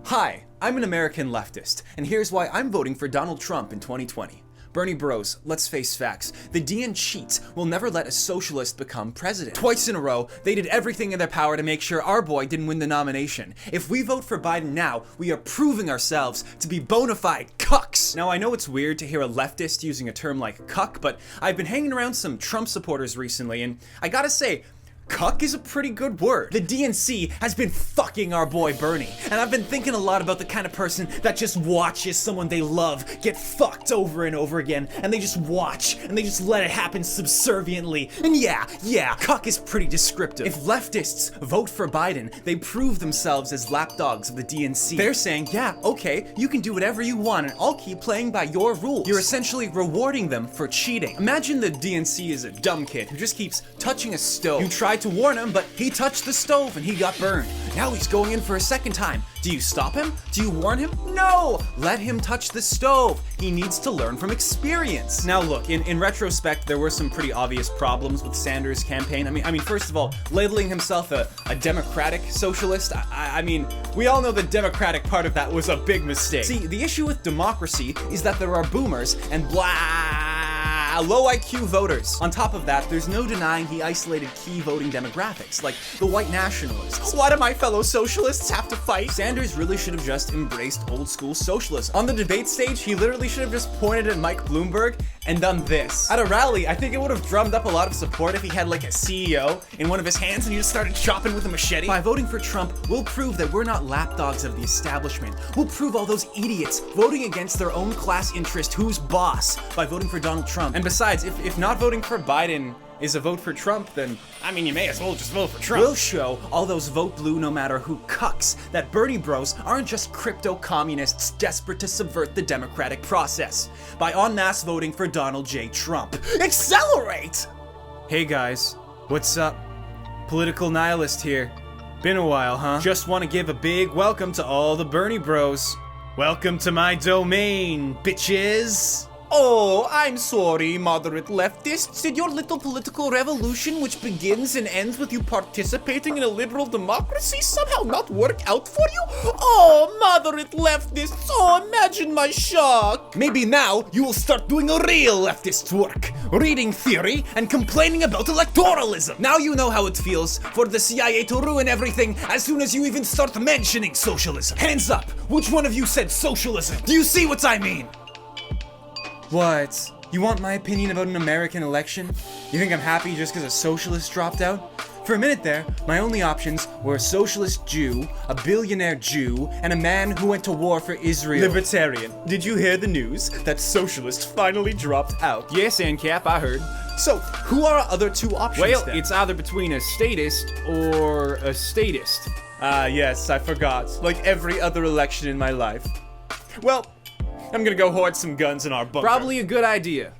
Hi, I'm an American leftist, and here's why I'm voting for Donald Trump in 2020. Bernie bros, let's face facts. The DN cheats will never let a socialist become president. Twice in a row, they did everything in their power to make sure our boy didn't win the nomination. If we vote for Biden now, we are proving ourselves to be bona fide cucks. Now, I know it's weird to hear a leftist using a term like cuck, but I've been hanging around some Trump supporters recently, and I gotta say, cuck is a pretty good word. The DNC has been fucking our boy Bernie, and I've been thinking a lot about the kind of person that just watches someone they love get fucked over and over again, and they just watch, and they just let it happen subserviently. And yeah, cuck is pretty descriptive. If leftists vote for Biden, they prove themselves as lapdogs of the DNC. They're saying, yeah, okay, you can do whatever you want, and I'll keep playing by your rules. You're essentially rewarding them for cheating. Imagine the DNC is a dumb kid who just keeps touching a stove. You try to warn him, but he touched the stove and he got burned. Now he's going in for a second time. Do you stop him? Do you warn him? No! Let him touch the stove. He needs to learn from experience. Now look, in retrospect, there were some pretty obvious problems with Sanders' campaign. I mean, first of all, labeling himself a democratic socialist, I mean, we all know the democratic part of that was a big mistake. See, the issue with democracy is that there are boomers and low IQ voters. On top of that, there's no denying he isolated key voting demographics, like the white nationalists. Why do my fellow socialists have to fight? Sanders really should have just embraced old school socialism. On the debate stage, he literally should have just pointed at Mike Bloomberg and done this. At a rally, I think it would have drummed up a lot of support if he had like a CEO in one of his hands and he just started chopping with a machete. By voting for Trump, we'll prove that we're not lapdogs of the establishment. We'll prove all those idiots voting against their own class interest who's boss by voting for Donald Trump. And besides, if not voting for Biden is a vote for Trump, then, I mean, you may as well just vote for Trump. We'll show all those vote blue no matter who cucks that Bernie bros aren't just crypto-communists desperate to subvert the democratic process by en masse voting for Donald J. Trump. Accelerate! Hey guys, what's up? Political nihilist here. Been a while, huh? Just want to give a big welcome to all the Bernie bros. Welcome to my domain, bitches! Oh, I'm sorry, moderate leftists. Did your little political revolution, which begins and ends with you participating in a liberal democracy, somehow not work out for you? Oh, moderate leftists. Oh, imagine my shock. Maybe now you will start doing a real leftist work, reading theory and complaining about electoralism. Now you know how it feels for the CIA to ruin everything as soon as you even start mentioning socialism. Hands up. Which one of you said socialism? Do you see what I mean? What? You want my opinion about an American election? You think I'm happy just because a socialist dropped out? For a minute there, my only options were a socialist Jew, a billionaire Jew, and a man who went to war for Israel. Libertarian. Did you hear the news that socialist finally dropped out? Yes, ANCAP, I heard. So, who are our other two options then? It's either between a statist or a statist. Yes, I forgot. Like every other election in my life. Well, I'm gonna go hoard some guns in our bunker. Probably a good idea.